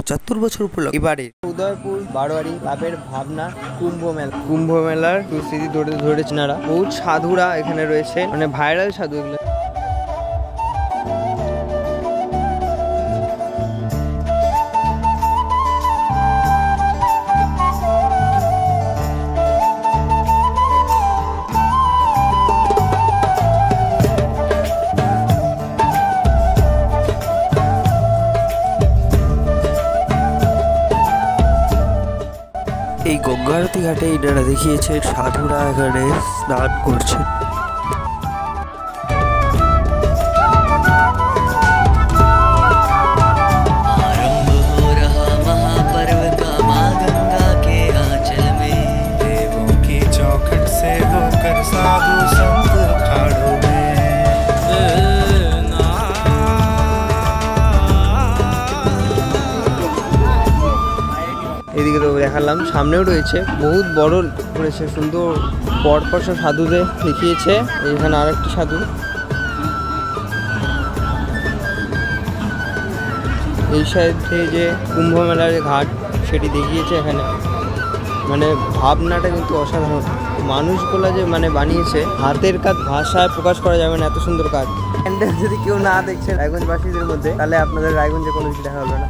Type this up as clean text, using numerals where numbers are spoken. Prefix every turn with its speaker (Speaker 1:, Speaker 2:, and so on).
Speaker 1: 75 বছর উপলক্ষে এবারে উদয়পুর বারোয়ারি ক্লাবের ভাবনা কুম্ভ মেলার স্মৃতি ধরেছে নারা। বহুত সাধুরা এখানে রয়েছে, মানে ভাইরাল সাধু এগুলো। এই গঙ্গা আরতি ঘাটে এনারা দেখিয়েছে সাধুরা এখানে স্নান করছে। এদিকে তো দেখালাম, সামনেও রয়েছে, বহুত বড় করেছে, সুন্দর পরপর সব সাধুদের দেখিয়েছে। এখানে আরেকটি সাধু, এই সাইডে যে কুম্ভ মেলার ঘাট সেটি দেখিয়েছে এখানে। মানে ভাবনাটা কিন্তু অসাধারণ, মানুষগুলো যে মানে বানিয়েছে, হাতের কাজ ভাষায় প্রকাশ করা যাবে না, এত সুন্দর কাজ। যদি কেউ না দেখছে রায়গঞ্জবাসীদের মধ্যে, তাহলে আপনাদের রায়গঞ্জে কোনো কিছু দেখা হবে না।